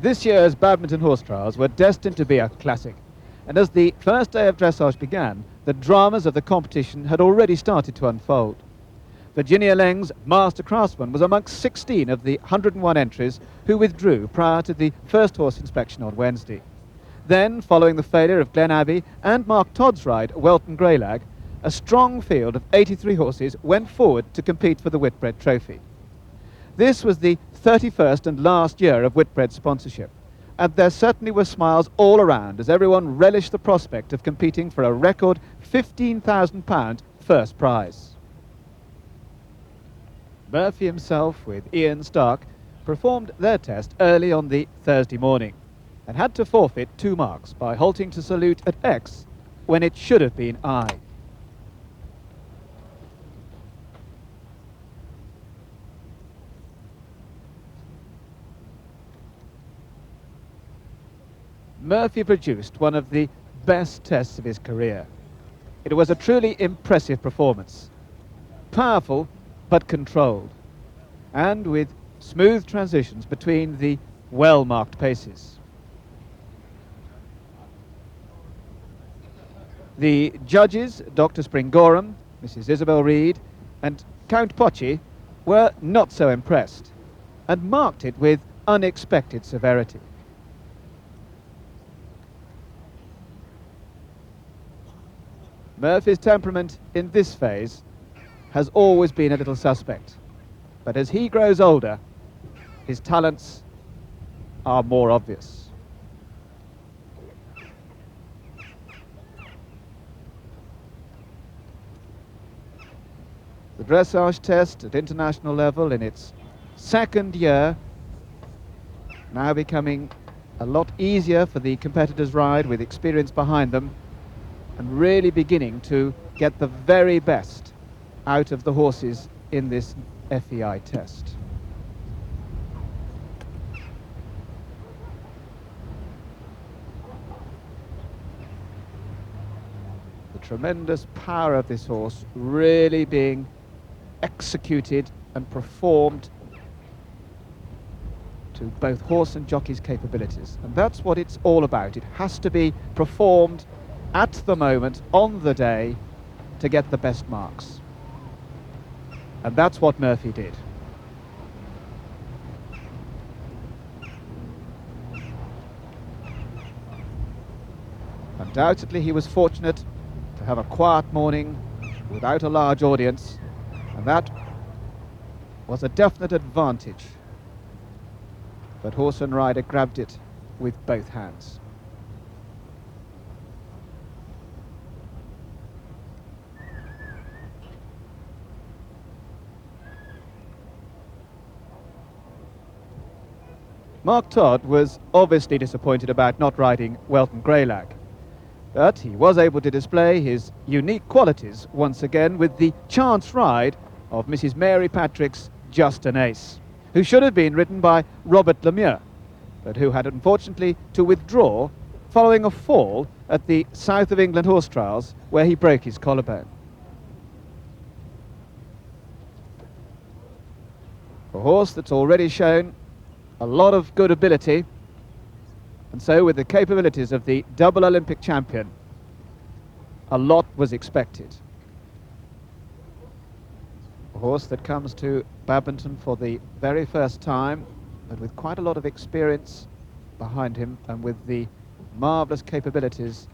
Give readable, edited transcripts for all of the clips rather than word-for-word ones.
This year's Badminton Horse Trials were destined to be a classic, and as the first day of dressage began, the dramas of the competition had already started to unfold. Virginia Leng's Master Craftsman was amongst 16 of the 101 entries who withdrew prior to the first horse inspection on Wednesday. Then, following the failure of Glen Abbey and Mark Todd's ride, Welton Greylag, a strong field of 83 horses went forward to compete for the Whitbread Trophy. This was the 31st and last year of Whitbread sponsorship, and there certainly were smiles all around as everyone relished the prospect of competing for a record £15,000 first prize. Murphy himself, with Ian Stark, performed their test early on the Thursday morning and had to forfeit 2 marks by halting to salute at X when it should have been I. Murphy produced one of the best tests of his career. It was a truly impressive performance, powerful but controlled, and with smooth transitions between the well-marked paces. The judges, Dr. Springorum, Mrs. Isabel Reed, and Count Pocci, were not so impressed and marked it with unexpected severity. Murphy's temperament in this phase has always been a little suspect, but as he grows older, his talents are more obvious. The dressage test at international level in its second year, now becoming a lot easier for the competitors' ride with experience behind them, and really beginning to get the very best out of the horses in this FEI test. The tremendous power of this horse really being executed and performed to both horse and jockey's capabilities, and that's what it's all about. It has to be performed at the moment, on the day, to get the best marks. And that's what Murphy did. Undoubtedly he was fortunate to have a quiet morning without a large audience, and that was a definite advantage. But horse and rider grabbed it with both hands. Mark Todd was obviously disappointed about not riding Welton Greylag, but he was able to display his unique qualities once again with the chance ride of Mrs. Mary Patrick's Just an Ace, who should have been ridden by Robert Lemieux, but who had unfortunately to withdraw following a fall at the South of England Horse Trials where he broke his collarbone. A horse that's already shown a lot of good ability, and so with the capabilities of the double Olympic champion, a lot was expected. A horse that comes to Badminton for the very first time, but with quite a lot of experience behind him, and with the marvellous capabilities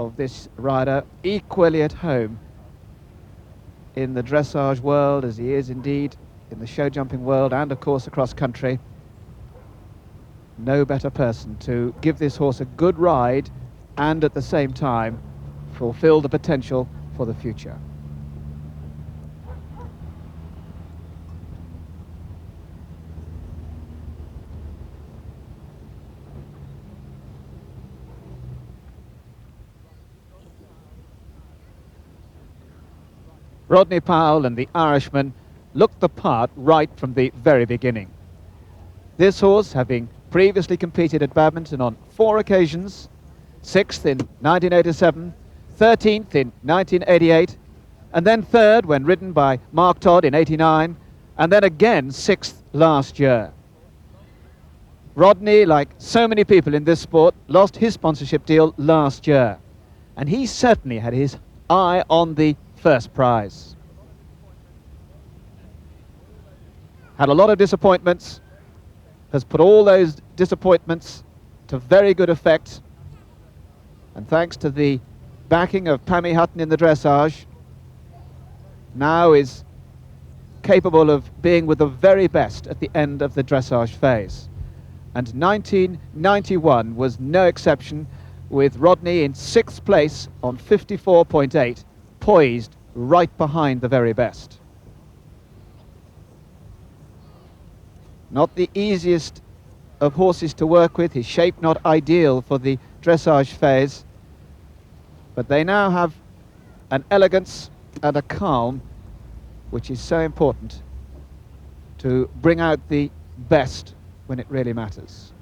of this rider, equally at home in the dressage world as he is indeed in the show jumping world, and of course across country. No better person to give this horse a good ride and at the same time fulfill the potential for the future. Rodney Powell and the Irishman looked the part right from the very beginning. This horse, having previously competed at Badminton on 4 occasions, 6th in 1987, 13th in 1988, and then 3rd when ridden by Mark Todd in '89, and then again 6th last year. Rodney, like so many people in this sport, lost his sponsorship deal last year, and he certainly had his eye on the first prize. Had a lot of disappointments, has put all those disappointments to very good effect, and thanks to the backing of Pammy Hutton in the dressage, now is capable of being with the very best at the end of the dressage phase. And 1991 was no exception, with Rodney in 6th place on 54.8, poised right behind the very best. Not the easiest of horses to work with, his shape not ideal for the dressage phase, but they now have an elegance and a calm which is so important to bring out the best when it really matters.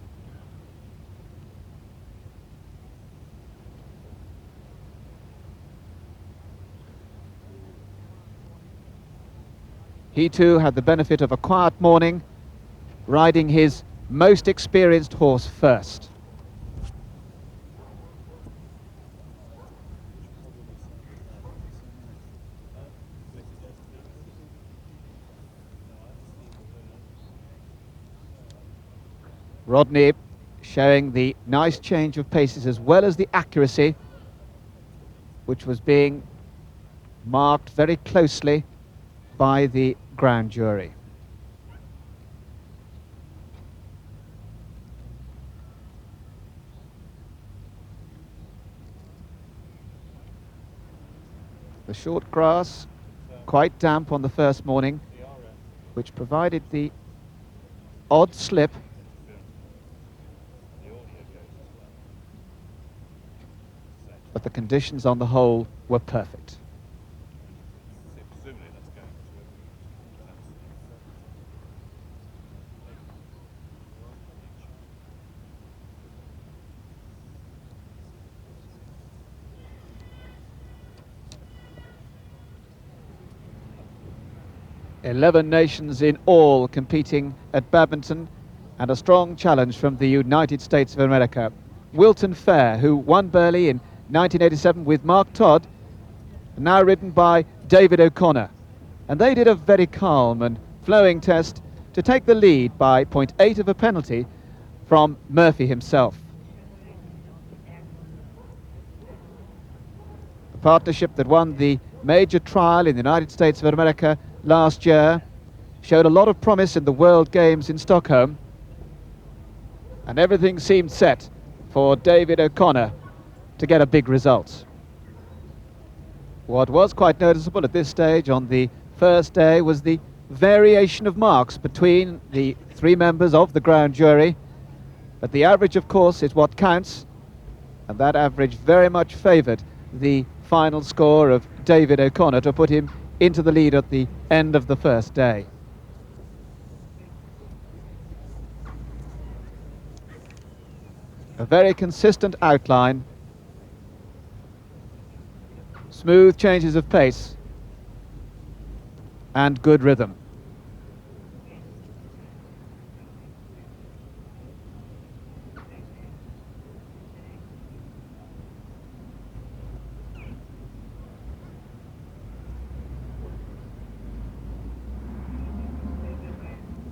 He too had the benefit of a quiet morning, riding his most experienced horse first. Rodney showing the nice change of paces as well as the accuracy, which was being marked very closely by the grand jury. The short grass, quite damp on the first morning, which provided the odd slip. But the conditions on the whole were perfect. "11 nations in all competing at badminton, and a strong challenge from the United States of America. Wilton Fair, who won Burghley in 1987 with Mark Todd, now ridden by David O'Connor. And they did a very calm and flowing test to take the lead by 0.8 of a penalty from Murphy himself. The partnership that won the major trial in the United States of America last year showed a lot of promise in the World Games in Stockholm, and everything seemed set for David O'Connor to get a big result. What was quite noticeable at this stage on the first day was the variation of marks between the three members of the grand jury, but the average, of course, is what counts, and that average very much favoured the final score of David O'Connor to put him into the lead at the end of the first day. A very consistent outline, smooth changes of pace, and good rhythm.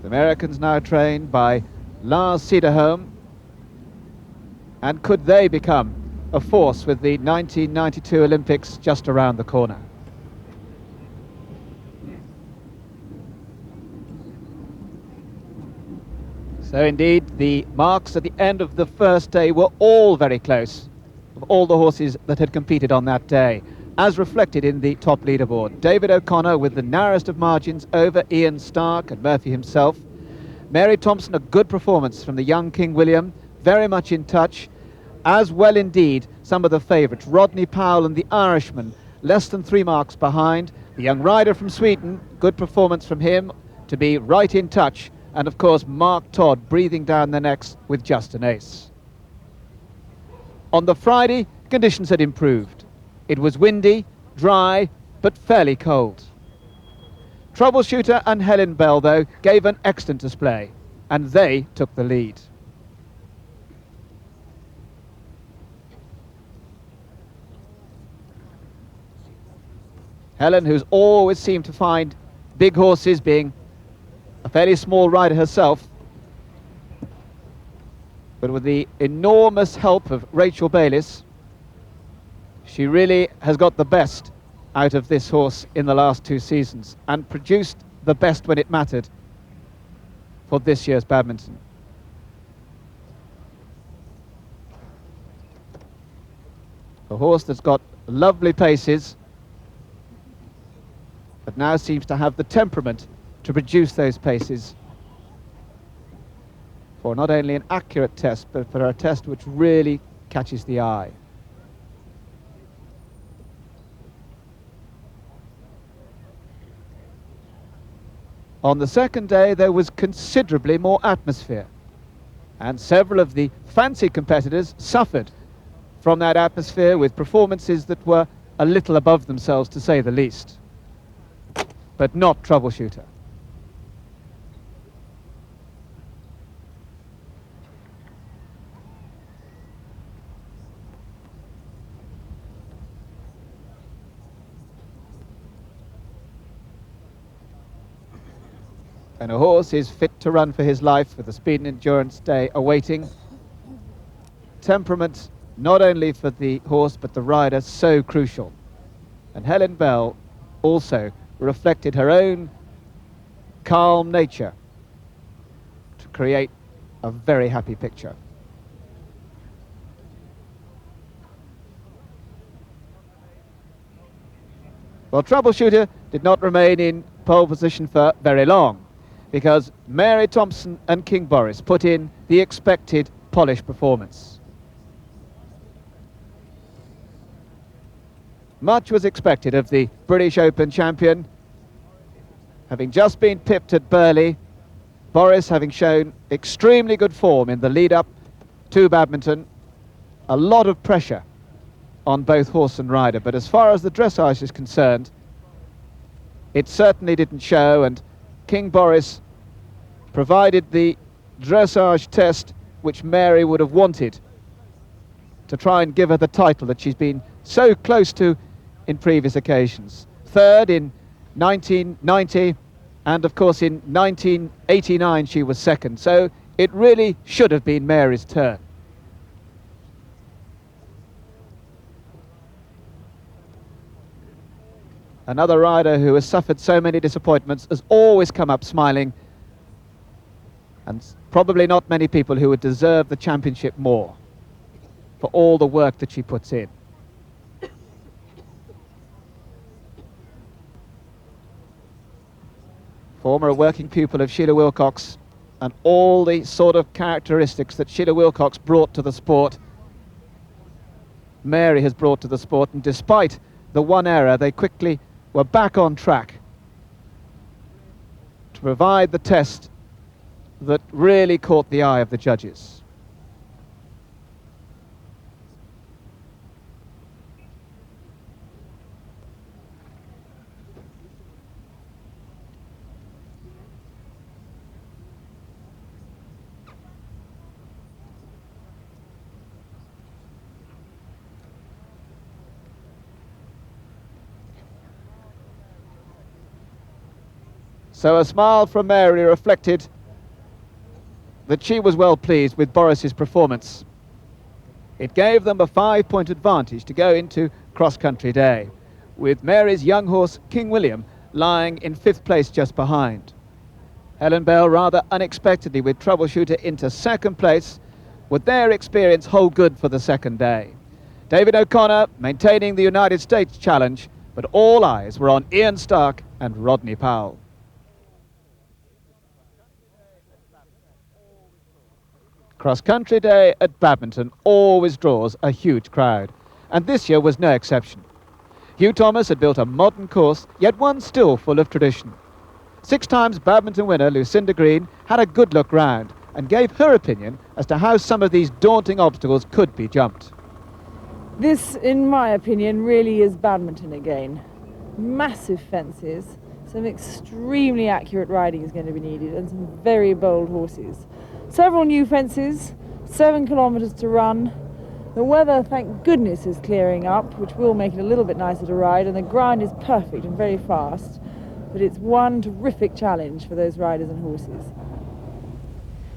The Americans now trained by Lars Cederholm, and could they become a force with the 1992 Olympics just around the corner? So indeed, the marks at the end of the first day were all very close, of all the horses that had competed on that day, as reflected in the top leaderboard. David O'Connor with the narrowest of margins over Ian Stark and Murphy himself. Mary Thompson, a good performance from the young King William, very much in touch, as well indeed some of the favourites. Rodney Powell and the Irishman, less than 3 marks behind. The young rider from Sweden, good performance from him to be right in touch. And of course Mark Todd breathing down the necks with just an ace. On the Friday, conditions had improved. It was windy, dry, but fairly cold. Troubleshooter and Helen Bell, though, gave an excellent display, and they took the lead. Helen, who's always seemed to find big horses, being a fairly small rider herself, but with the enormous help of Rachel Bayliss, she really has got the best out of this horse in the last 2 seasons and produced the best when it mattered for this year's badminton. A horse that's got lovely paces, but now seems to have the temperament to produce those paces for not only an accurate test, but for a test which really catches the eye. On the second day, there was considerably more atmosphere, and several of the fancy competitors suffered from that atmosphere with performances that were a little above themselves, to say the least, but not Troubleshooter. And a horse is fit to run for his life with the Speed and Endurance Day awaiting. Temperament, not only for the horse but the rider, so crucial. And Helen Bell also reflected her own calm nature to create a very happy picture. Well, Troubleshooter did not remain in pole position for very long, because Mary Thompson and King Boris put in the expected polished performance. Much was expected of the British Open champion, having just been pipped at Burghley, Boris having shown extremely good form in the lead-up to badminton. A lot of pressure on both horse and rider, but as far as the dressage is concerned, it certainly didn't show, and King Boris provided the dressage test which Mary would have wanted to try and give her the title that she's been so close to in previous occasions. Third in 1990, and of course in 1989 she was second, so it really should have been Mary's turn. Another rider who has suffered so many disappointments has always come up smiling, and probably not many people who would deserve the championship more for all the work that she puts in. Former working pupil of Sheila Wilcox, and all the sort of characteristics that Sheila Wilcox brought to the sport, Mary has brought to the sport, and despite the one error, they quickly were back on track to provide the test that really caught the eye of the judges. So a smile from Mary reflected that she was well pleased with Boris's performance. It gave them a 5-point advantage to go into cross-country day, with Mary's young horse King William lying in 5th place just behind. Helen Bell rather unexpectedly with Troubleshooter into 2nd place. Would their experience hold good for the second day? David O'Connor maintaining the United States challenge, but all eyes were on Ian Stark and Rodney Powell. Cross-country day at badminton always draws a huge crowd, and this year was no exception. Hugh Thomas had built a modern course, yet one still full of tradition. 6 times badminton winner Lucinda Green had a good look round and gave her opinion as to how some of these daunting obstacles could be jumped. This, in my opinion, really is badminton again. Massive fences, some extremely accurate riding is going to be needed, and some very bold horses. Several new fences, 7 kilometres to run. The weather, thank goodness, is clearing up, which will make it a little bit nicer to ride, and the ground is perfect and very fast, but it's one terrific challenge for those riders and horses.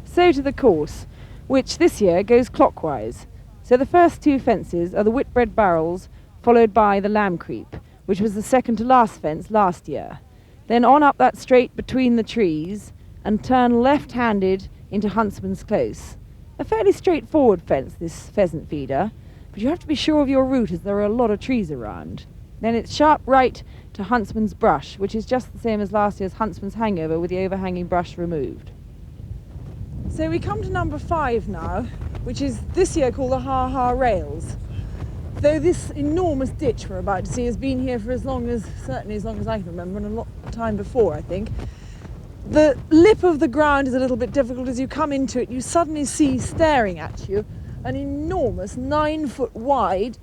So to the course, which this year goes clockwise. So the first two fences are the Whitbread barrels, followed by the Lamb Creep, which was the second to last fence last year. Then on up that straight between the trees and turn left-handed into Huntsman's Close. A fairly straightforward fence, this pheasant feeder, but you have to be sure of your route as there are a lot of trees around. Then it's sharp right to Huntsman's Brush, which is just the same as last year's Huntsman's Hangover with the overhanging brush removed. So we come to number 5 now, which is this year called the Ha Ha Rails. Though this enormous ditch we're about to see has been here for certainly as long as I can remember, and a lot of time before, I think. The lip of the ground is a little bit difficult. As you come into it, you suddenly see staring at you an enormous 9-foot wide,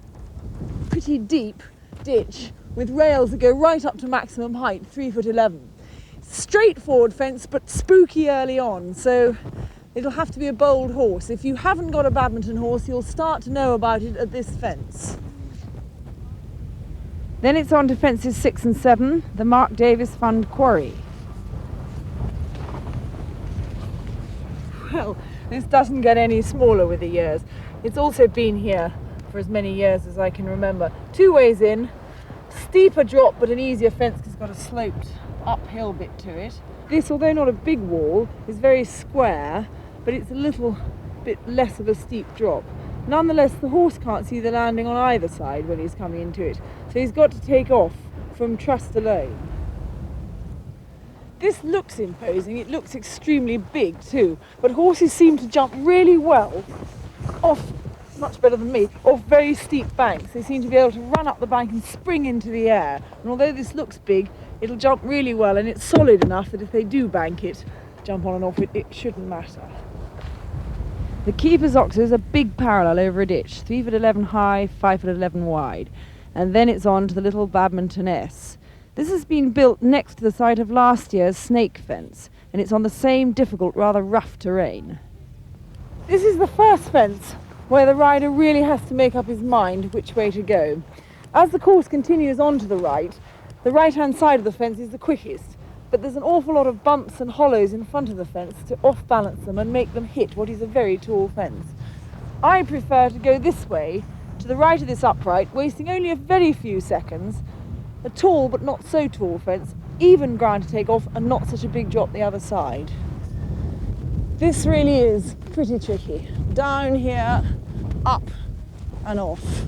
pretty deep ditch with rails that go right up to maximum height, 3'11". Straightforward fence, but spooky early on, so it'll have to be a bold horse. If you haven't got a badminton horse, you'll start to know about it at this fence. Then it's on to fences 6 and 7, the Mark Davis Fund Quarry. Well, this doesn't get any smaller with the years. It's also been here for as many years as I can remember. 2 ways in, steeper drop but an easier fence because it's got a sloped uphill bit to it. This, although not a big wall, is very square, but it's a little bit less of a steep drop. Nonetheless, the horse can't see the landing on either side when he's coming into it, so he's got to take off from trust alone. This looks imposing, it looks extremely big too, but horses seem to jump really well off, much better than me, off very steep banks. They seem to be able to run up the bank and spring into the air, and although this looks big, it'll jump really well, and it's solid enough that if they do bank it, jump on and off it, it shouldn't matter. The keeper's oxes are big parallel over a ditch, 3'11" high, 5'11" wide, and then it's on to the little Badminton S. This has been built next to the site of last year's snake fence, and it's on the same difficult, rather rough terrain. This is the first fence where the rider really has to make up his mind which way to go. As the course continues on to the right-hand side of the fence is the quickest, but there's an awful lot of bumps and hollows in front of the fence to off-balance them and make them hit what is a very tall fence. I prefer to go this way, to the right of this upright, wasting only a very few seconds. A tall but not so tall fence, even ground to take off and not such a big drop the other side. This really is pretty tricky. Down here, up and off.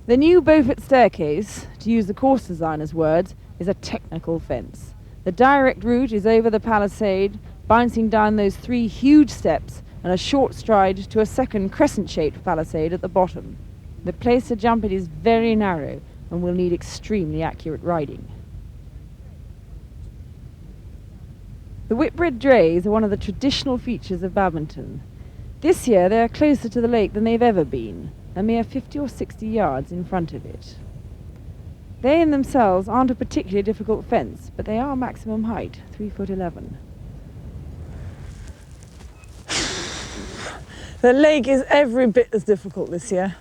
The new Beaufort staircase, to use the course designer's words, is a technical fence. The direct route is over the palisade, bouncing down those 3 huge steps and a short stride to a second crescent-shaped palisade at the bottom. The place to jump it is very narrow and will need extremely accurate riding. The Whitbread drays are one of the traditional features of badminton. This year they are closer to the lake than they've ever been, a mere 50 or 60 yards in front of it. They in themselves aren't a particularly difficult fence, but they are maximum height, 3'11". The lake is every bit as difficult this year.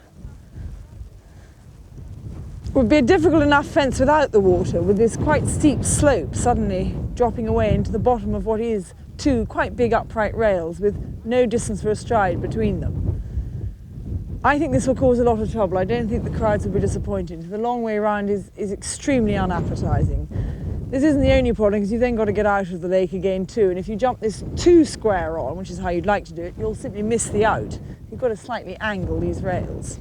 It would be a difficult enough fence without the water, with this quite steep slope suddenly dropping away into the bottom of what is 2 quite big upright rails with no distance for a stride between them. I think this will cause a lot of trouble. I don't think the crowds will be disappointed. The long way around is extremely unappetising. This isn't the only problem, because you've then got to get out of the lake again too, and if you jump this 2 square on, which is how you'd like to do it, you'll simply miss the out. You've got to slightly angle these rails.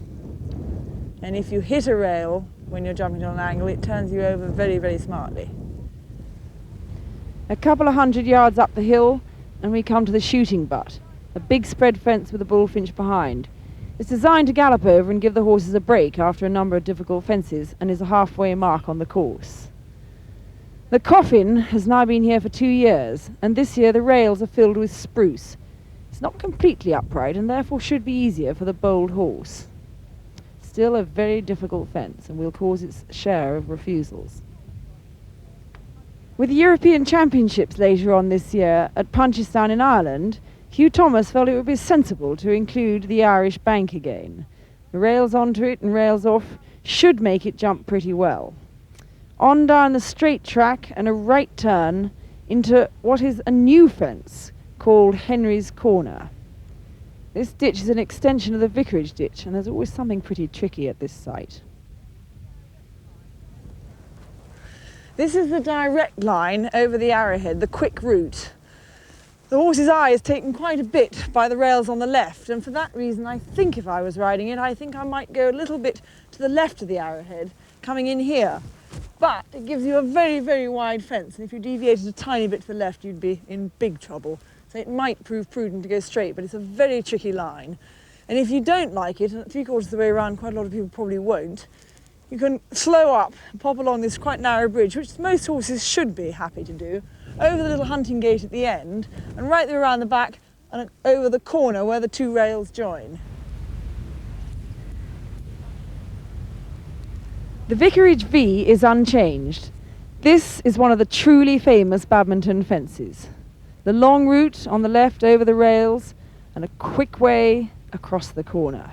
And if you hit a rail when you're jumping on an angle, it turns you over very, very smartly. A couple of 100 yards up the hill and we come to the shooting butt, a big spread fence with a bullfinch behind. It's designed to gallop over and give the horses a break after a number of difficult fences and is a halfway mark on the course. The coffin has now been here for 2 years, and this year the rails are filled with spruce. It's not completely upright and therefore should be easier for the bold horse. Still a very difficult fence and will cause its share of refusals. With the European Championships later on this year at Punchestown in Ireland, Hugh Thomas felt it would be sensible to include the Irish bank again. The rails onto it and rails off should make it jump pretty well. On down the straight track and a right turn into what is a new fence called Henry's Corner. This ditch is an extension of the Vicarage ditch, and there's always something pretty tricky at this site. This is the direct line over the arrowhead, the quick route. The horse's eye is taken quite a bit by the rails on the left, and for that reason I think if I was riding it, I think I might go a little bit to the left of the arrowhead, coming in here. But it gives you a very, very wide fence, and if you deviated a tiny bit to the left, you'd be in big trouble. So it might prove prudent to go straight, but it's a very tricky line. And if you don't like it, and 3/4 of the way around, quite a lot of people probably won't, you can slow up and pop along this quite narrow bridge, which most horses should be happy to do, over the little hunting gate at the end, and right there around the back and over the corner where the two rails join. The Vicarage V is unchanged. This is one of the truly famous badminton fences. The long route on the left over the rails and a quick way across the corner.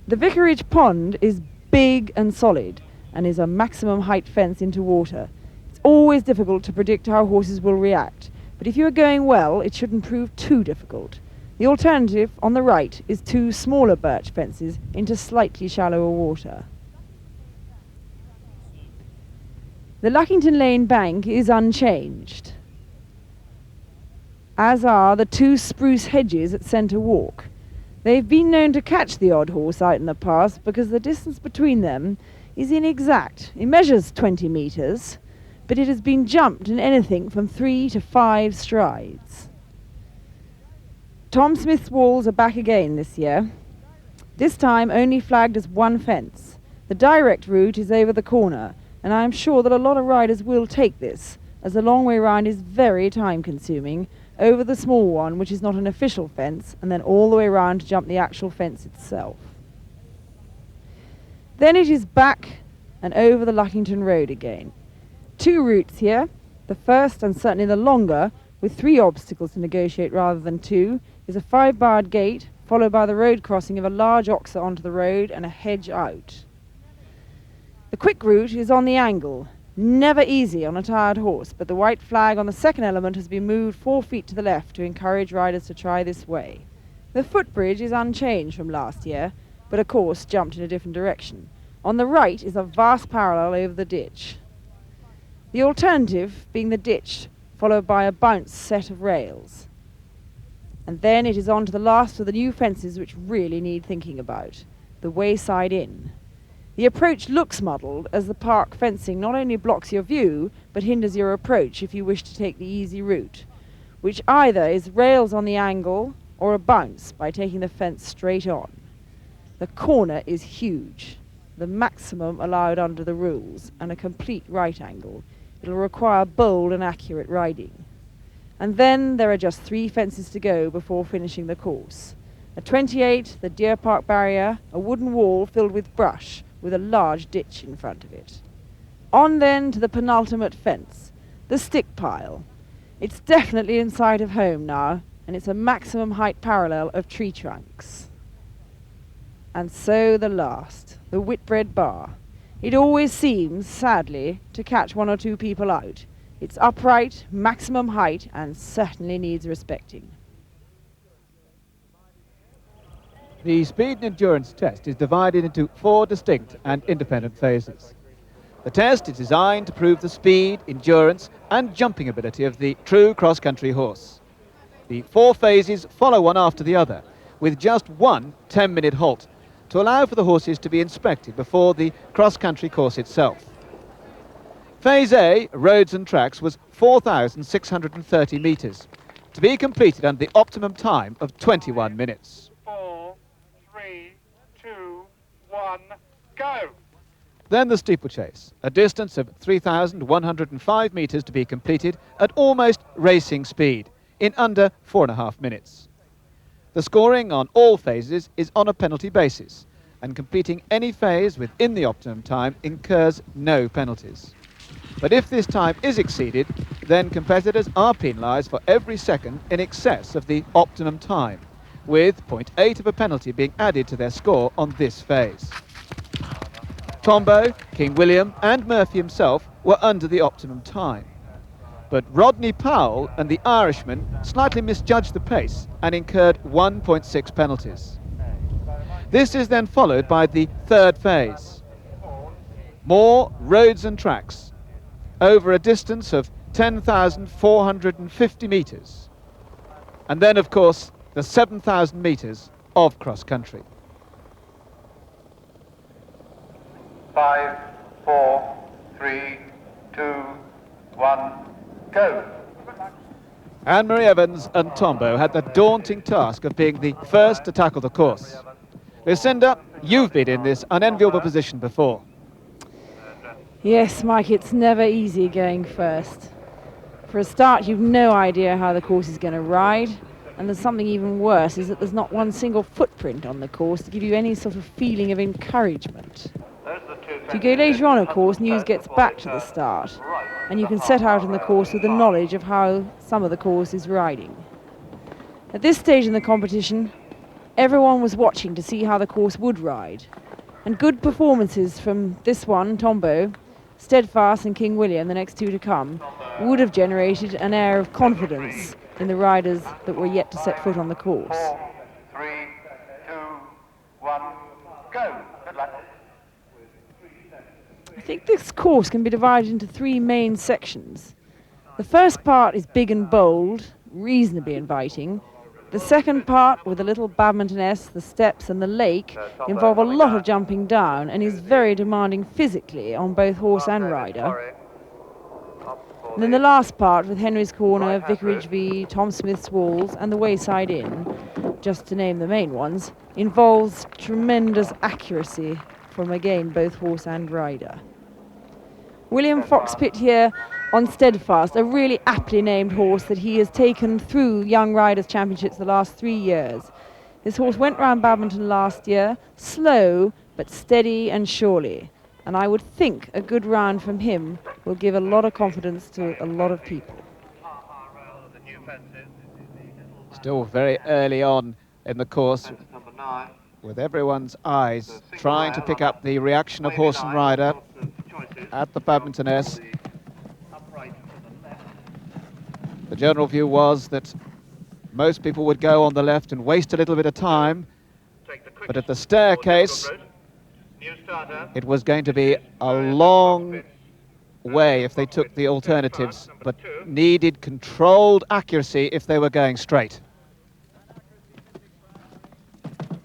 The Vicarage pond is big and solid and is a maximum height fence into water. It's always difficult to predict how horses will react, but if you are going well, it shouldn't prove too difficult. The alternative on the right is two smaller birch fences into slightly shallower water. The Luckington Lane bank is unchanged, as are the two spruce hedges at Centre Walk. They've been known to catch the odd horse out in the past because the distance between them is inexact. It measures 20 metres, but it has been jumped in anything from 3 to 5 strides. Tom Smith's walls are back again this year, this time only flagged as one fence. The direct route is over the corner, and I am sure that a lot of riders will take this, as the long way round is very time consuming, over the small one, which is not an official fence, and then all the way round to jump the actual fence itself. Then it is back and over the Luckington Road again. Two routes here. The first, and certainly the longer, with 3 obstacles to negotiate rather than 2, is a 5-barred gate, followed by the road crossing of a large oxer onto the road and a hedge out. The quick route is on the angle. Never easy on a tired horse, but the white flag on the second element has been moved 4 feet to the left to encourage riders to try this way. The footbridge is unchanged from last year, but of course jumped in a different direction. On the right is a vast parallel over the ditch. The alternative being the ditch, followed by a bounce set of rails. And then it is on to the last of the new fences which really need thinking about, the wayside inn. The approach looks muddled, as the park fencing not only blocks your view, but hinders your approach if you wish to take the easy route, which either is rails on the angle or a bounce by taking the fence straight on. The corner is huge, the maximum allowed under the rules, and a complete right angle. It'll require bold and accurate riding. And then there are just 3 fences to go before finishing the course. At 28, the Deer Park barrier, a wooden wall filled with brush, with a large ditch in front of it. On then to the penultimate fence, the stick pile. It's definitely in sight of home now, and it's a maximum height parallel of tree trunks. And so the last, the Whitbread bar. It always seems, sadly, to catch 1 or 2 people out. It's upright, maximum height, and certainly needs respecting. The speed and endurance test is divided into 4 distinct and independent phases. The test is designed to prove the speed, endurance and jumping ability of the true cross-country horse. The 4 phases follow one after the other, with just one 10-minute halt to allow for the horses to be inspected before the cross-country course itself. Phase A, roads and tracks, was 4,630 metres, to be completed under the optimum time of 21 minutes. 4, 3, 2, 1, go! Then the steeplechase, a distance of 3,105 metres to be completed at almost racing speed, in under 4.5 minutes. The scoring on all phases is on a penalty basis, and completing any phase within the optimum time incurs no penalties. But if this time is exceeded, then competitors are penalised for every second in excess of the optimum time, with 0.8 of a penalty being added to their score on this phase. Tombo, King William and Murphy himself were under the optimum time. But Rodney Powell and the Irishman slightly misjudged the pace and incurred 1.6 penalties. This is then followed by the third phase. More roads and tracks, over a distance of 10,450 metres. And then, of course, the 7,000 metres of cross-country. 5, 4, 3, 2, 1, go. Anne-Marie Evans and Tombo had the daunting task of being the first to tackle the course. Lucinda, you've been in this unenviable position before. Yes, Mike, it's never easy going first. For a start, you've no idea how the course is going to ride, and there's something even worse, is that there's not one single footprint on the course to give you any sort of feeling of encouragement. If you go later on, of course, news gets back to the start, and you can set out on the course with the knowledge of how some of the course is riding. At this stage in the competition, everyone was watching to see how the course would ride, and good performances from this one, Tombo, Steadfast and King William, the next two to come, would have generated an air of confidence in the riders that were yet to set foot on the course. 4, 3, 2, 1, go. Good luck. I think this course can be divided into three main sections. The first part is big and bold, reasonably inviting. The second part, with the little badminton-esque, the steps and the lake, involve a lot of jumping down and is very demanding physically on both horse and rider. And then the last part, with Henry's Corner, Vicarage V, Tom Smith's Walls and the Wayside Inn, just to name the main ones, involves tremendous accuracy from, again, both horse and rider. William Fox Pitt here on Steadfast, a really aptly named horse that he has taken through Young Riders Championships the last 3 years. This horse went round Badminton last year, slow but steady and surely. And I would think a good round from him will give a lot of confidence to a lot of people. Still very early on in the course, with everyone's eyes trying to pick up the reaction of horse and rider at the badminton-esque. The general view was that most people would go on the left and waste a little bit of time, but at the staircase it was going to be a long way if they took the alternatives, but needed controlled accuracy if they were going straight.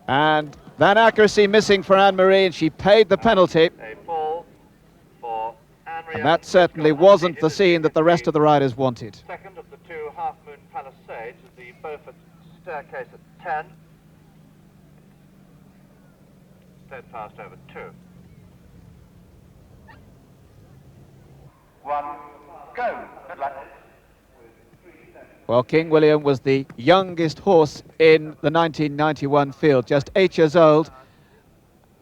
And that accuracy missing for Anne-Marie, and she paid the penalty. And that certainly wasn't the scene that the rest of the riders wanted. Second of the two Half Moon Palisades is the Beaufort staircase at 10. Steadfast over 2. 1, go. Good luck. Well, King William was the youngest horse in the 1991 field, just 8 years old,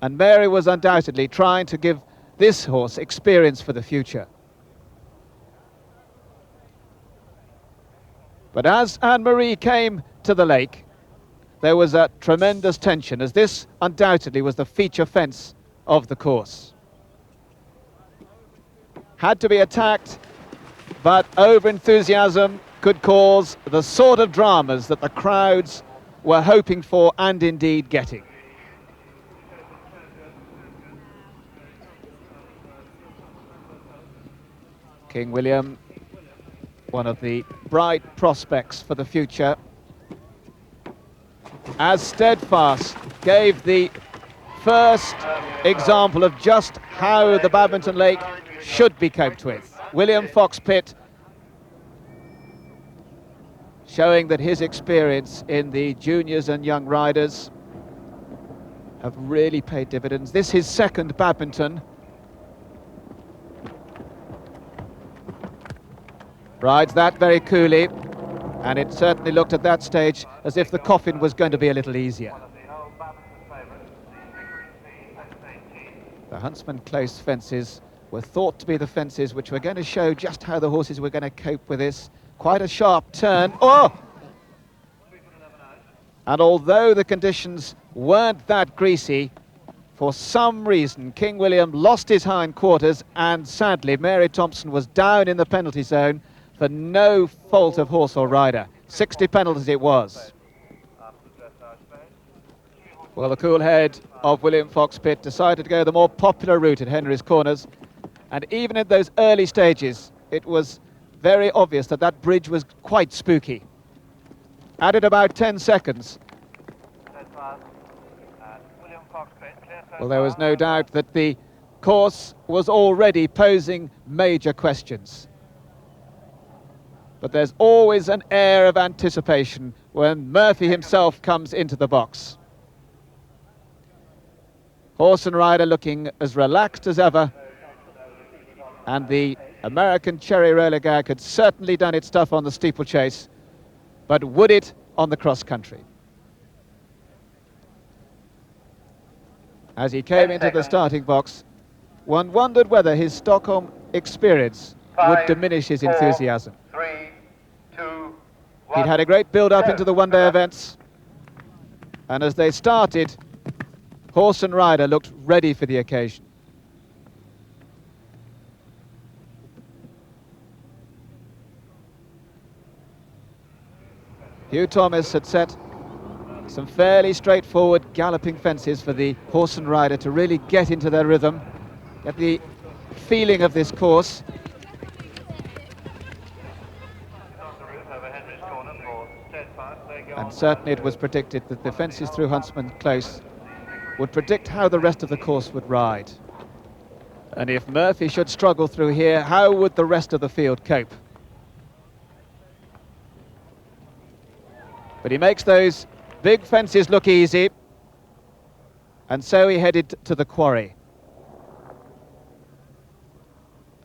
and Mary was undoubtedly trying to give this horse experience for the future. But as Anne-Marie came to the lake, there was a tremendous tension, as this undoubtedly was the feature fence of the course. Had to be attacked, but over-enthusiasm could cause the sort of dramas that the crowds were hoping for and indeed getting. King William, one of the bright prospects for the future, as Steadfast gave the first example of just how the badminton lake should be coped with. William Fox Pitt showing that his experience in the juniors and young riders have really paid dividends. This is his second badminton. Rides that very coolly, and it certainly looked at that stage as if the coffin was going to be a little easier. The Huntsman close fences were thought to be the fences which were going to show just how the horses were going to cope with this. Quite a sharp turn. Oh! And although the conditions weren't that greasy, for some reason King William lost his hindquarters, and sadly Mary Thompson was down in the penalty zone for no fault of horse or rider. 60 penalties it was. Well, the cool head of William Fox Pitt decided to go the more popular route at Henry's Corners, and even in those early stages it was very obvious that that bridge was quite spooky. Added about 10 seconds. Well, there was no doubt that the course was already posing major questions. But there's always an air of anticipation when Murphy himself comes into the box. Horse and rider looking as relaxed as ever, and the American Cherry Roller Gag had certainly done its stuff on the steeplechase, but would it on the cross-country? As he came into the starting box, one wondered whether his Stockholm experience would diminish his enthusiasm. 3, 2, 1. He'd had a great build-up into the one-day events, and as they started, horse and rider looked ready for the occasion. Hugh Thomas had set some fairly straightforward galloping fences for the horse and rider to really get into their rhythm, get the feeling of this course. And certainly it was predicted that the fences through Huntsman Close would predict how the rest of the course would ride. And if Murphy should struggle through here, how would the rest of the field cope? But he makes those big fences look easy, and so he headed to the quarry.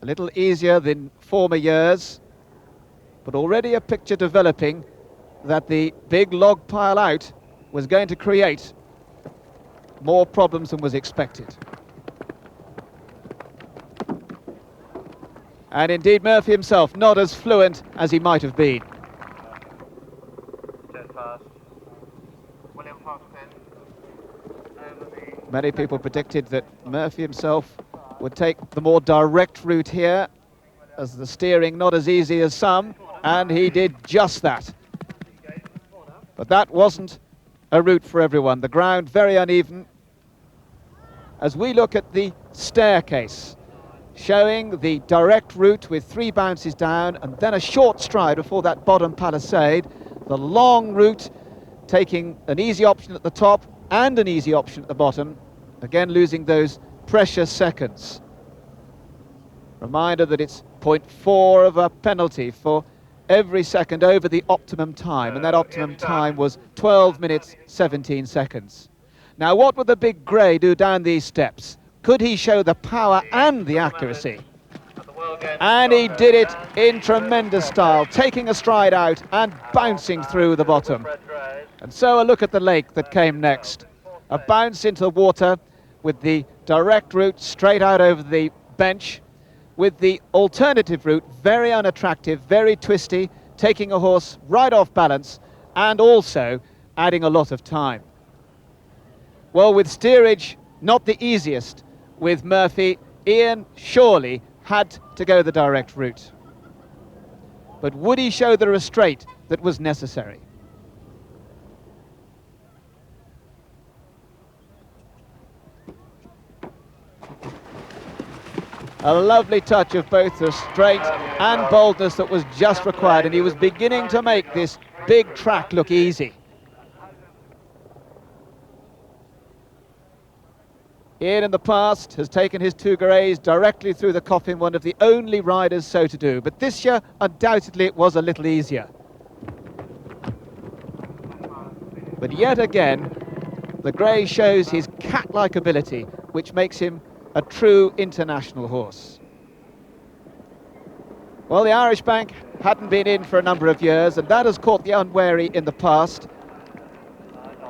A little easier than former years, but already a picture developing that the big log pile out was going to create more problems than was expected. And indeed Murphy himself not as fluent as he might have been. Many people predicted that Murphy himself would take the more direct route here, as the steering not as easy as some, and he did just that. But that wasn't a route for everyone. The ground very uneven. As we look at the staircase, showing the direct route with 3 bounces down and then a short stride before that bottom palisade, the long route taking an easy option at the top and an easy option at the bottom, again losing those precious seconds. Reminder that it's 0.4 of a penalty for every second over the optimum time, and that optimum time was 12 minutes 17 seconds. Now what would the big grey do down these steps? Could he show the power and the accuracy? And he did it in tremendous style, taking a stride out and bouncing through the bottom. And so a look at the lake that came next. A bounce into the water with the direct route straight out over the bench, with the alternative route very unattractive, very twisty, taking a horse right off balance and also adding a lot of time. Well, with steerage not the easiest with Murphy, Ian surely had to go the direct route. But would he show the restraint that was necessary? A lovely touch of both restraint and boldness that was just required, and he was beginning to make this big track look easy. Ian in the past has taken his 2 greys directly through the coffin, one of the only riders so to do, but this year undoubtedly it was a little easier. But yet again the grey shows his cat-like ability, which makes him a true international horse. Well, the Irish Bank hadn't been in for a number of years, and that has caught the unwary in the past,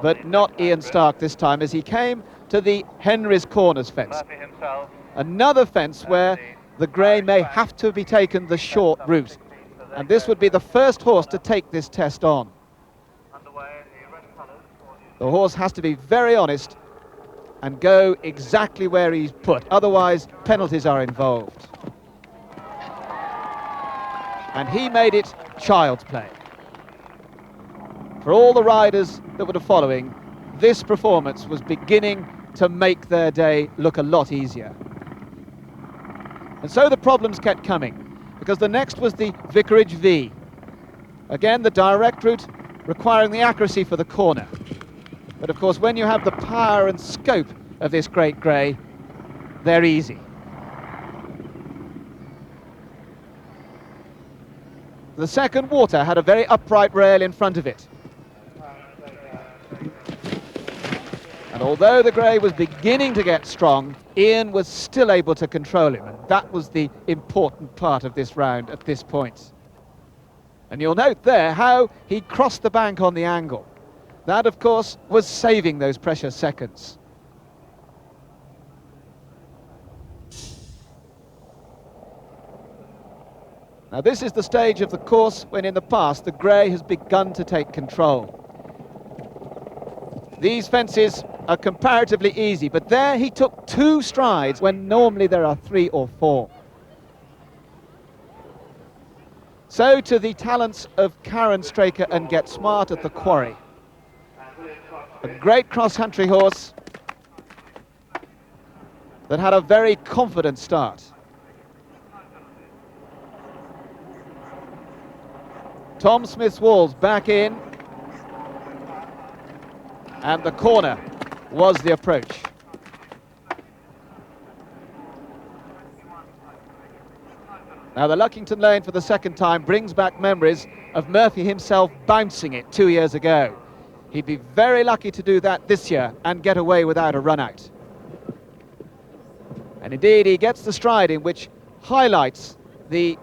but not Ian Stark this time, as he came to the Henry's Corners fence. Murphy himself Another fence where the grey may have to be taken the short route. And this would be the first horse to take this test on. The horse has to be very honest and go exactly where he's put, otherwise penalties are involved. And he made it child's play. For all the riders that were following, this performance was beginning to make their day look a lot easier. And so the problems kept coming, because the next was the Vicarage V. Again, the direct route requiring the accuracy for the corner. But of course, when you have the power and scope of this great grey, they're easy. The second water had a very upright rail in front of it. And although the grey was beginning to get strong, Ian was still able to control him, and that was the important part of this round at this point. And you'll note there how he crossed the bank on the angle. That, of course, was saving those precious seconds. Now, this is the stage of the course when in the past the grey has begun to take control. These fences are comparatively easy, but there he took 2 strides when normally there are 3 or 4. So to the talents of Karen Straker and Get Smart at the Quarry. A great cross-country horse that had a very confident start. Tom Smith's Walls back in, and the corner was the approach. Now the Luckington Lane for the second time brings back memories of Murphy himself bouncing it 2 years ago. He'd be very lucky to do that this year and get away without a run out. And indeed he gets the striding which highlights the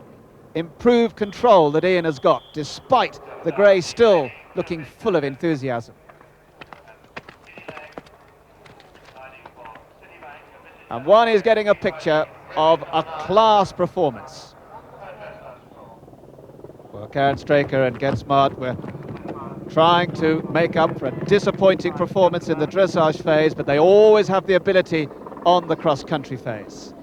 improved control that Ian has got, despite the grey still looking full of enthusiasm. And one is getting a picture of a class performance. Well, Karen Straker and Get Smart were trying to make up for a disappointing performance in the dressage phase, but they always have the ability on the cross-country phase.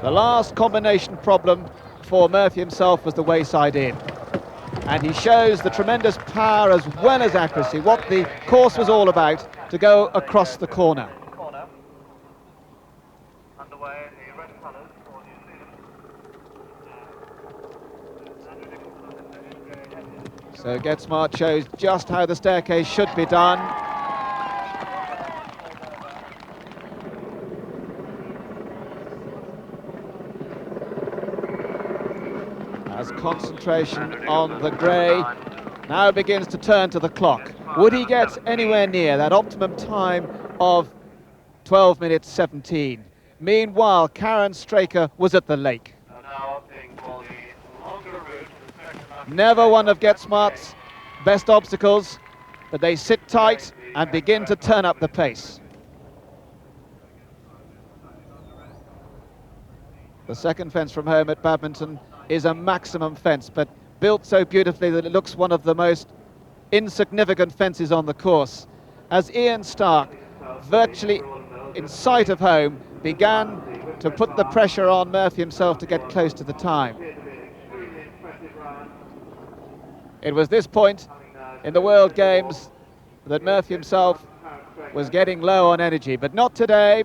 The last combination problem for Murphy himself was the wayside in. And he shows the tremendous power as well as accuracy, what the course was all about, to go across the corner. So Get Smart shows just how the staircase should be done. As concentration on the grey now begins to turn to the clock. Would he get anywhere near that optimum time of 12 minutes 17? Meanwhile, Karen Straker was at the lake. Never one of Get Smart's best obstacles, but they sit tight and begin to turn up the pace. The second fence from home at Badminton is a maximum fence, but built so beautifully that it looks one of the most insignificant fences on the course, as Ian Stark, virtually in sight of home, began to put the pressure on Murphy himself to get close to the time. It was this point in the World Games that Murphy himself was getting low on energy, but not today.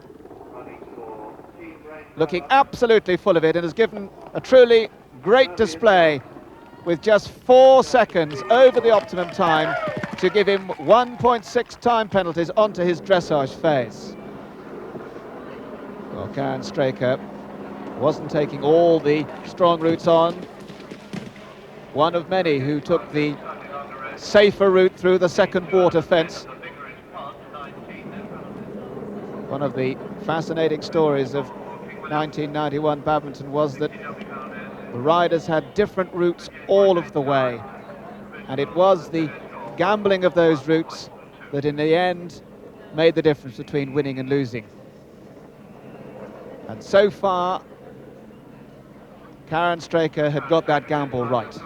Looking absolutely full of it, and has given a truly great display with just 4 seconds over the optimum time to give him 1.6 time penalties onto his dressage phase. Well, Karen Straker wasn't taking all the strong routes on. One of many who took the safer route through the second water fence. One of the fascinating stories of 1991 badminton was that the riders had different routes all of the way, and it was the gambling of those routes that in the end made the difference between winning and losing. And so far, Karen Straker had got that gamble right.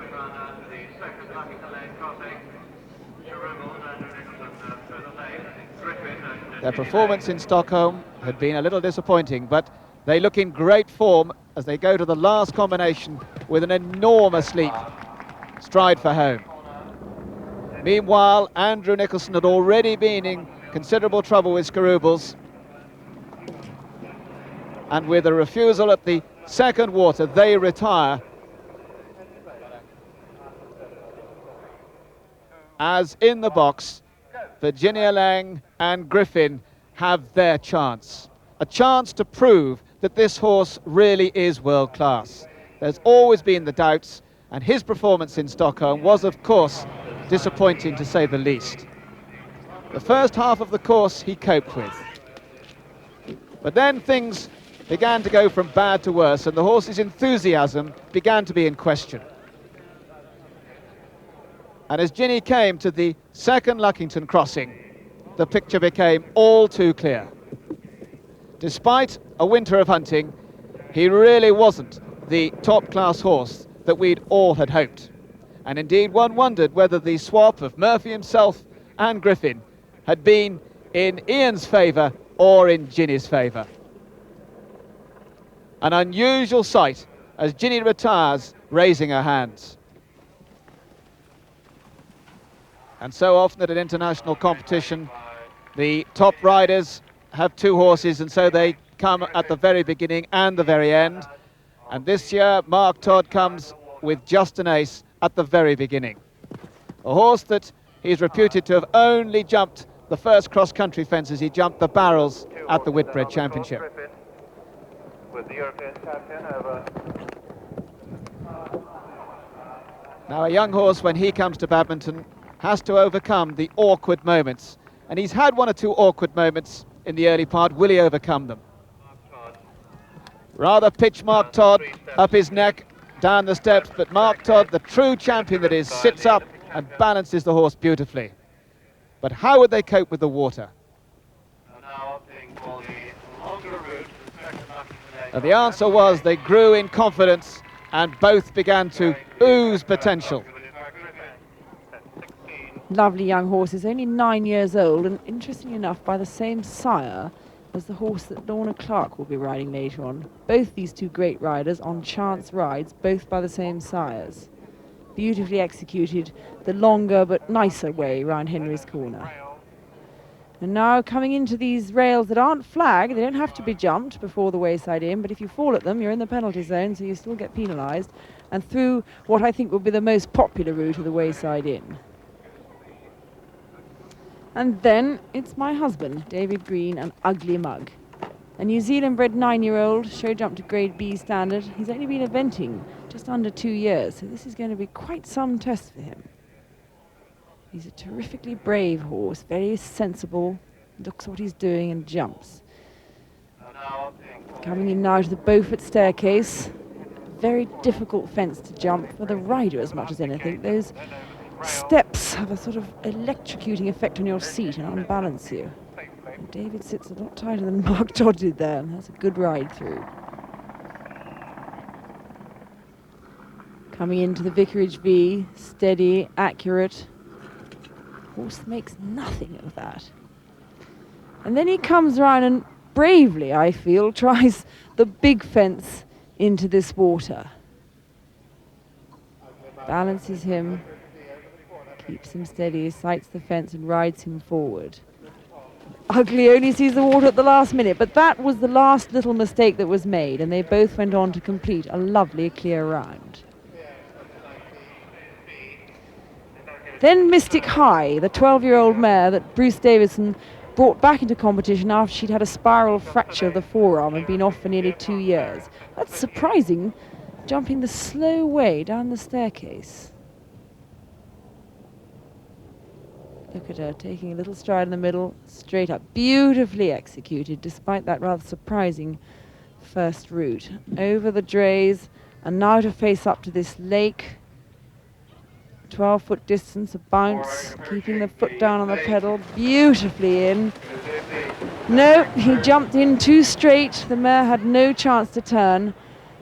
Their performance in Stockholm had been a little disappointing, but they look in great form as they go to the last combination with an enormous leap. Stride for home. Meanwhile, Andrew Nicholson had already been in considerable trouble with Skarubles. And with a refusal at the second water, they retire. As in the box, Virginia Lang and Griffin have their chance. A chance to prove that this horse really is world class. There's always been the doubts, and his performance in Stockholm was, of course, disappointing to say the least. The first half of the course he coped with. But then things began to go from bad to worse, and the horse's enthusiasm began to be in question. And as Ginny came to the second Luckington crossing, the picture became all too clear. Despite a winter of hunting, he really wasn't the top-class horse that we'd all had hoped. And indeed, one wondered whether the swap of Murphy himself and Griffin had been in Ian's favour or in Ginny's favour. An unusual sight as Ginny retires, raising her hands. And so often at an international competition, the top riders have two horses, and so they come at the very beginning and the very end. And this year, Mark Todd comes with just an ace at the very beginning. A horse that he's reputed to have only jumped the first cross-country fences. He jumped the barrels at the Whitbread Championship. With the European champion over. Now, a young horse, when he comes to badminton, has to overcome the awkward moments. And he's had one or two awkward moments in the early part. Will he overcome them? Rather pitch Mark Todd up his neck, down the steps, but Mark Todd, the true champion that is, sits up and balances the horse beautifully. But how would they cope with the water? The answer was they grew in confidence and both began to ooze potential. Lovely young horses, only 9 years old, and interestingly enough by the same sire as the horse that Lorna Clark will be riding later on. Both these two great riders on chance rides, both by the same sires. Beautifully executed the longer but nicer way round Henry's Corner. And now coming into these rails that aren't flagged, they don't have to be jumped before the wayside in, but if you fall at them, you're in the penalty zone, so you still get penalised, and through what I think will be the most popular route of the wayside in. And then it's my husband, David Green, and Ugly Mug. A New Zealand-bred 9-year-old, show jumped to grade B standard. He's only been eventing just under 2 years, so this is going to be quite some test for him. He's a terrifically brave horse, very sensible, looks what he's doing and jumps. Coming in now to the Beaufort staircase. Very difficult fence to jump for the rider as much as anything. Those steps have a sort of electrocuting effect on your seat and unbalance you. And David sits a lot tighter than Mark Todd did there, and that's a good ride through. Coming into the Vicarage V, steady, accurate. Horse makes nothing of that. And then he comes around and bravely, I feel, tries the big fence into this water. Balances him, keeps him steady, sights the fence and rides him forward. Ugly only sees the water at the last minute, but that was the last little mistake that was made, and they both went on to complete a lovely clear round. Then Mystic High, the 12-year-old mare that Bruce Davison brought back into competition after she'd had a spiral fracture of the forearm and been off for nearly 2 years. That's surprising, jumping the slow way down the staircase. Look at her, taking a little stride in the middle, straight up. Beautifully executed, despite that rather surprising first route. Over the drays, and now to face up to this lake. 12-foot distance, a bounce, keeping the foot down on the pedal, beautifully in. No, he jumped in too straight. The mare had no chance to turn,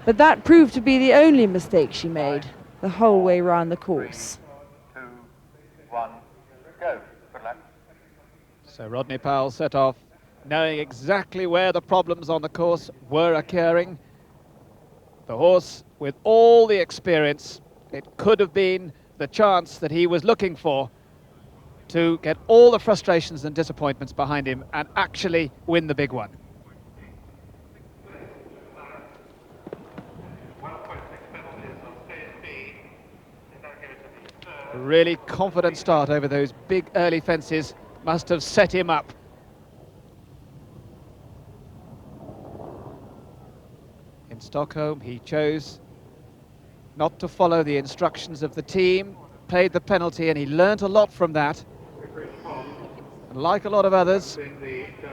but that proved to be the only mistake she made the whole way round the course. 2, 1, go. Good luck. So Rodney Powell set off knowing exactly where the problems on the course were occurring. The horse, with all the experience, it could have been the chance that he was looking for to get all the frustrations and disappointments behind him and actually win the big one. 1.6 penalties on stage B. They now go to the A third. really confident start over those big early fences must have set him up. In Stockholm, he chose not to follow the instructions of the team, paid the penalty, and he learnt a lot from that. And like a lot of others,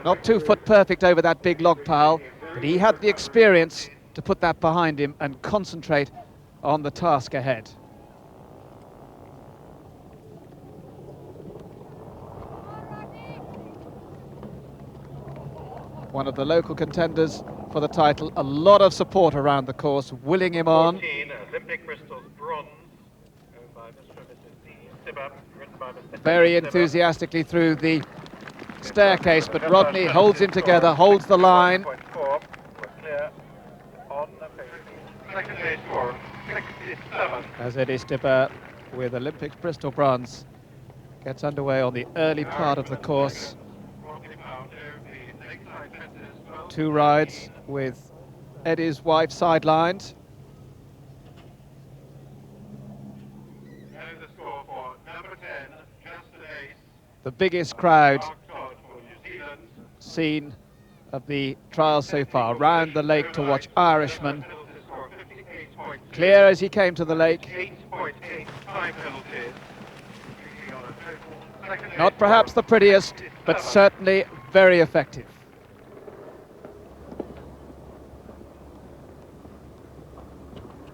not 2 foot perfect over that big log pile, but he had the experience to put that behind him and concentrate on the task ahead. One of the local contenders for the title, a lot of support around the course, willing him on. 14, Olympic Bristol's bronze, owned by Mr. and Mrs. D. Stibber, written by Mr. Very Stibber. enthusiastically through the staircase, but Rodney holds him together, holds the line. 1.4, we're clear on the page. Second stage score, 67. As Eddie Stibber, with Olympic Bristol bronze, gets underway on the early part of the course. 2 rides with Eddie's wife sidelined. And the score for number 10, just an ace. The biggest crowd Mark Todd for New Zealand. seen of the trial so far, round the lake to watch Irishman. Penalty score 58.2. Clear as he came to the lake. 8.85 penalties. On a total second Not stage perhaps the score, prettiest, but 67. certainly very effective.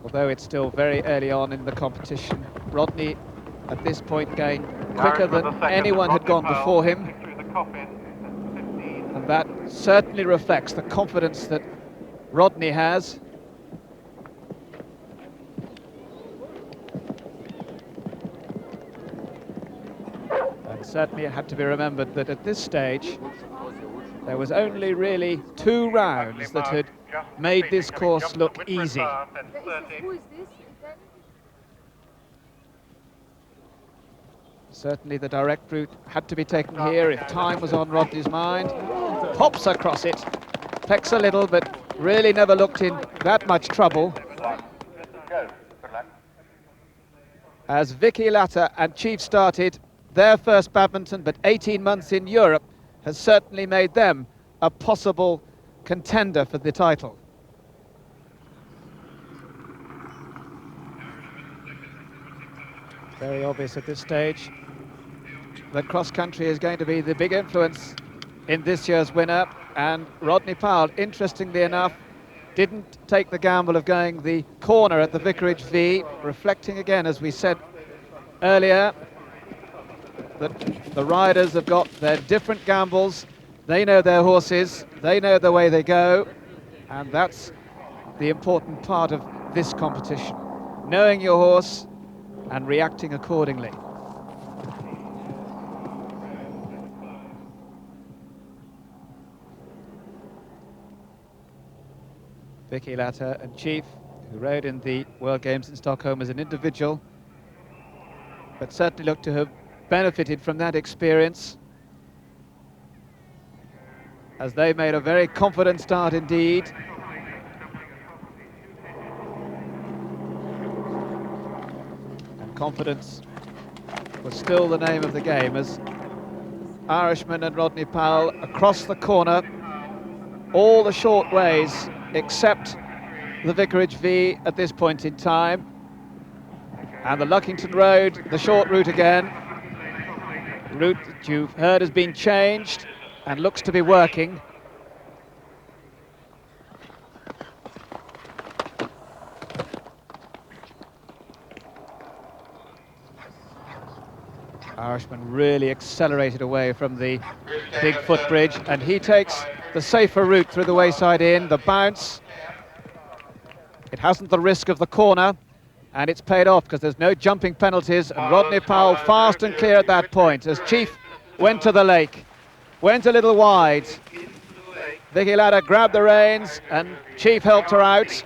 Although it's still very early on in the competition, Rodney at this point going quicker than anyone had gone before him, Through the coffin, 15. and that certainly reflects the confidence that Rodney has. And certainly it had to be remembered that at this stage there was only really 2 rounds that had made this course look easy. Who is this? Certainly the direct route had to be taken here if time was on Rodney's mind. Pops across it, pecks a little, but really never looked in that much trouble. Go. Good luck. As Vicky Latta and Chief started their first badminton, but 18 months in Europe has certainly made them a possible contender for the title. Very obvious at this stage that cross-country is going to be the big influence in this year's winner, and Rodney Powell, interestingly enough, didn't take the gamble of going the corner at the Vicarage V, reflecting again, as we said earlier, that the riders have got their different gambles. They know their horses, they know the way they go, and that's the important part of this competition. Knowing your horse and reacting accordingly. Vicky Latta and Chief, who rode in the World Games in Stockholm as an individual, but certainly look to have benefited from that experience, as they made a very confident start indeed. And confidence was still the name of the game as Irishman and Rodney Powell across the corner, all the short ways except the Vicarage V at this point in time. And the Luckington Road, the short route again. The route that you've heard has been changed and looks to be working. Irishman really accelerated away from the big footbridge, and he takes the safer route through the wayside in, the bounce. It hasn't the risk of the corner, and it's paid off because there's no jumping penalties, and Rodney Powell fast and clear at that point as Chief went to the lake, went a little wide. Vicky Latta grabbed the reins and Chief helped her out.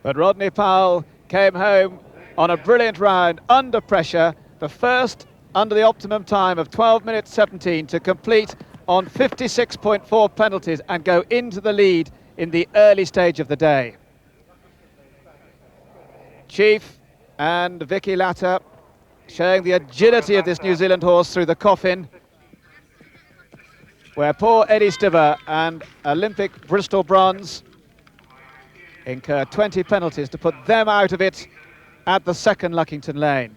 But Rodney Powell came home on a brilliant round under pressure, the first under the optimum time of 12 minutes 17 to complete on 56.4 penalties and go into the lead in the early stage of the day. Chief and Vicky Latta showing the agility of this New Zealand horse through the coffin, where poor Eddie Stiver and Olympic Bristol bronze incur 20 penalties to put them out of it at the second Luckington Lane.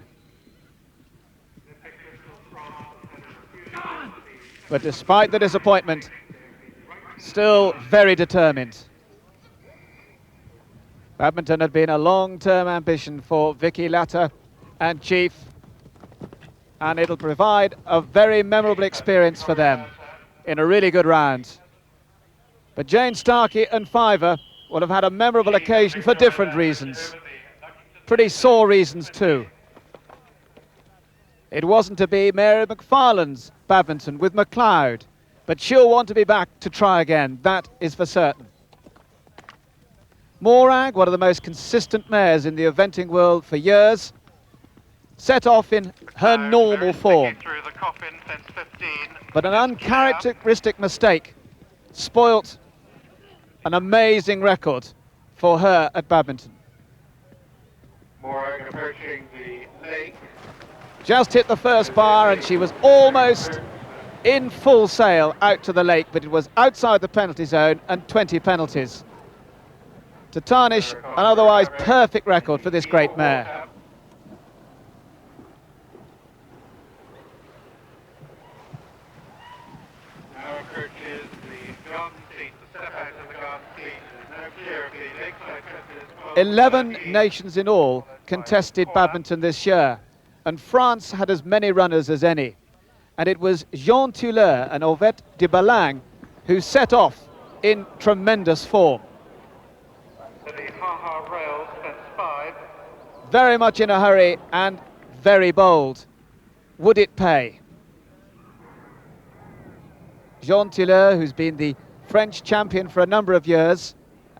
But despite the disappointment, still very determined. Badminton had been a long-term ambition for Vicky Latta and Chief, and it'll provide a very memorable experience for them in a really good round. But Jane Starkey and Fiver will have had a memorable occasion for different reasons. Pretty sore reasons too. It wasn't to be Mary McFarlane's badminton with McLeod, but she'll want to be back to try again, that is for certain. Morag, one of the most consistent mares in the eventing world for years, set off in her normal form. But an uncharacteristic mistake spoilt an amazing record for her at Badminton. Morag approaching the lake. Just hit the first bar and she was almost in full sail out to the lake, but it was outside the penalty zone and 20 penalties to tarnish an otherwise perfect record for this great mare. Now approaches the garden seat, the step out of the garden seat. There's no clear of the lakeside fences. 11 nations in all contested badminton this year, and France had as many runners as any. And it was Jean Tulleur and Ovette de Balang who set off in tremendous form. The Ha-Ha Rails, fence 5. Very much in a hurry and very bold. Would it pay? Jean Tulleur, who's been the French champion for a number of years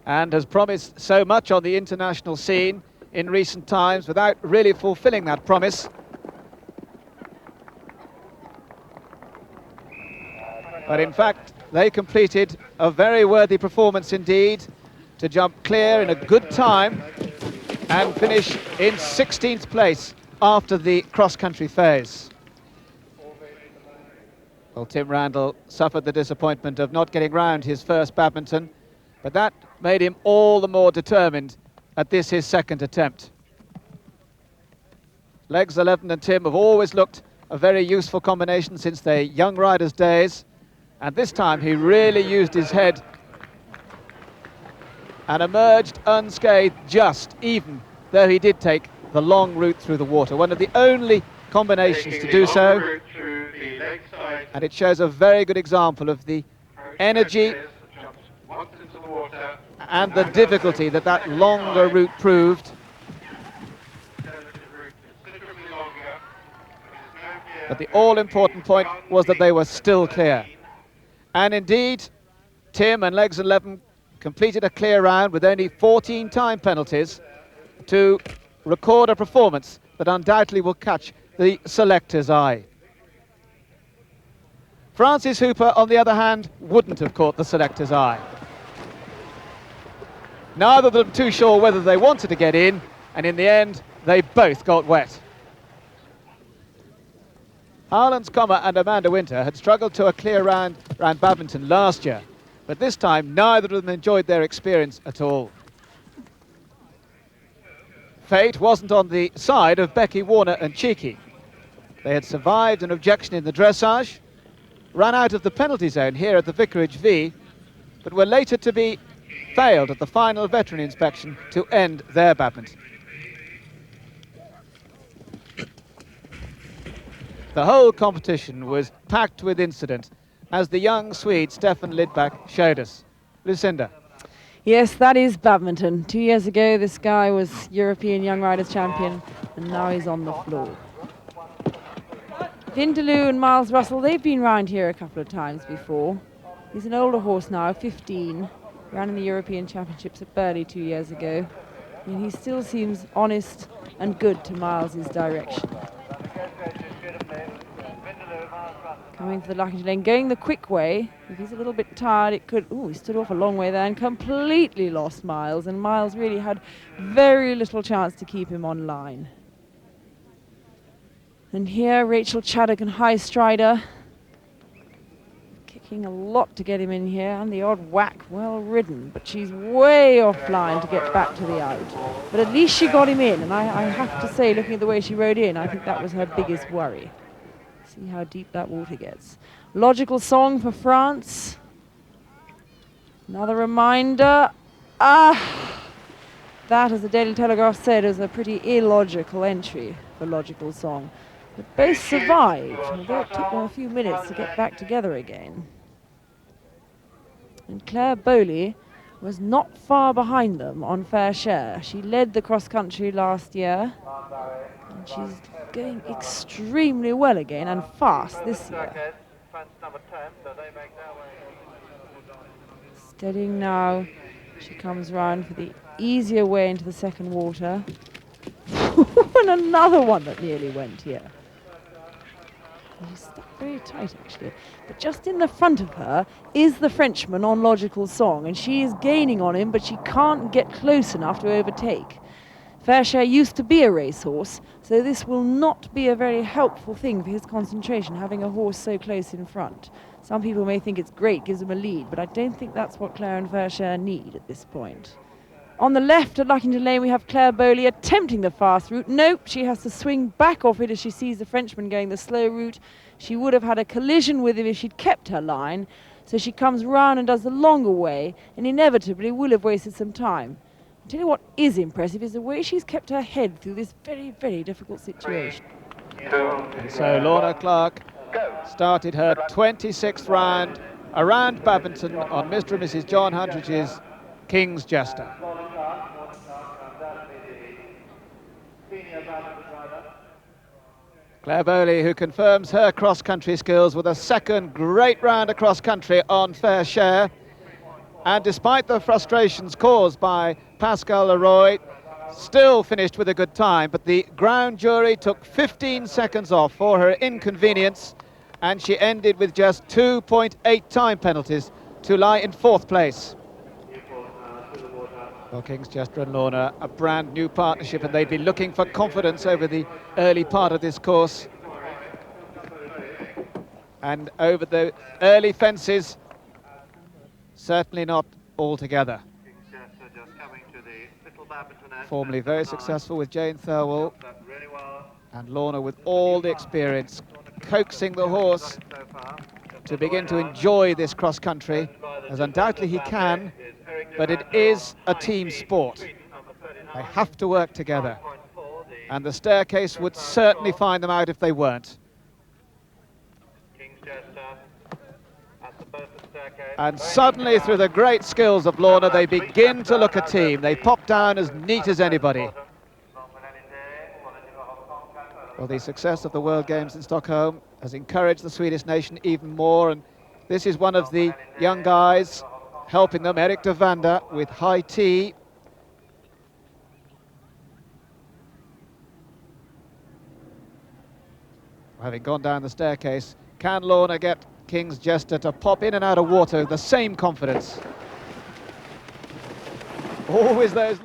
and has promised so much on the international scene in recent times without really fulfilling that promise. But in fact, they completed a very worthy performance indeed to jump clear in a good time and finish in 16th place after the cross-country phase. Well, Tim Randall suffered the disappointment of not getting round his first badminton, but that made him all the more determined at this, his second attempt. Legs 11 and Tim have always looked a very useful combination since their young riders' days, and this time he really used his head and emerged unscathed, just even though he did take the long route through the water. One of the only combinations to do so, and it shows a very good example of the energy and the difficulty that that longer route proved. But the all-important point was that they were still clear. And indeed, Tim and Legs 11 completed a clear round with only 14 time penalties to record a performance that undoubtedly will catch the selector's eye. Francis Hooper, on the other hand, wouldn't have caught the selector's eye. Neither of them too sure whether they wanted to get in, and in the end, they both got wet. Harlan's Comma and Amanda Winter had struggled to a clear round around Badminton last year, but this time neither of them enjoyed their experience at all. Fate wasn't on the side of Becky Warner and Cheeky. They had survived an objection in the dressage, ran out of the penalty zone here at the Vicarage V, but were later to be failed at the final veterinary inspection to end their badminton. The whole competition was packed with incident, as the young Swede Stefan Lidback showed us. Lucinda. Yes, that is badminton. 2 years ago, this guy was European Young Riders champion, and now he's on the floor. Vindaloo and Miles Russell, they've been round here a couple of times before. He's an older horse now, 15, ran in the European Championships at Burley 2 years ago. And he still seems honest and good to Miles's direction. Coming for the Lucky Lane, going the quick way. If he's a little bit tired, it could... Oh, he stood off a long way there and completely lost Miles. And Miles really had very little chance to keep him on line. And here, Rachel Chaddock and High Strider. Kicking a lot to get him in here, and the odd whack, well ridden. But she's way offline to get back to the out. But at least she got him in, and I have to say, looking at the way she rode in, I think that was her biggest worry. See how deep that water gets. Logical Song for France. Another reminder. That, as the Daily Telegraph said, is a pretty illogical entry for Logical Song. But both survived, although it took them a few minutes to get back together again. And Claire Bowley was not far behind them on Fair Share. She led the cross-country last year, and she's going extremely well again, and fast this year. Steadying now, she comes round for the easier way into the second water. And another one that nearly went here. She's stuck very tight, actually. But just in the front of her is the Frenchman on Logical Song, and she is gaining on him, but she can't get close enough to overtake. Fair Share used to be a racehorse, so this will not be a very helpful thing for his concentration, having a horse so close in front. Some people may think it's great, gives them a lead, but I don't think that's what Claire and Fair Share need at this point. On the left at Luckington Lane, we have Claire Bowley attempting the fast route. Nope, she has to swing back off it as she sees the Frenchman going the slow route. She would have had a collision with him if she'd kept her line. So she comes round and does the longer way, and inevitably will have wasted some time. I'll tell you what is impressive is the way she's kept her head through this very, very difficult situation. And so Lorna Clark started her 26th round around Badminton on Mr. and Mrs. John Huntridge's King's Jester. Claire Bowley, who confirms her cross-country skills with a second great round across country on Fair Share. And despite the frustrations caused by Pascal Leroy, still finished with a good time. But the ground jury took 15 seconds off for her inconvenience, and she ended with just 2.8 time penalties to lie in 4th place. Well, King's Jester and Lorna, a brand new partnership, and they'd be looking for confidence over the early part of this course. And over the early fences, certainly not altogether. Formerly very successful with Jane Thirlwell, and Lorna with all the experience, coaxing the horse to begin to enjoy this cross-country, as undoubtedly he can. But it is a team sport. They have to work together. And the staircase would certainly find them out if they weren't. And suddenly, through the great skills of Lorna, they begin to look a team. They pop down as neat as anybody. Well, the success of the World Games in Stockholm has encouraged the Swedish nation even more. And this is one of the young guys helping them, Erik de Vander with high T. Having gone down the staircase, can Lorna get King's Jester to pop in and out of water with the same confidence? Always those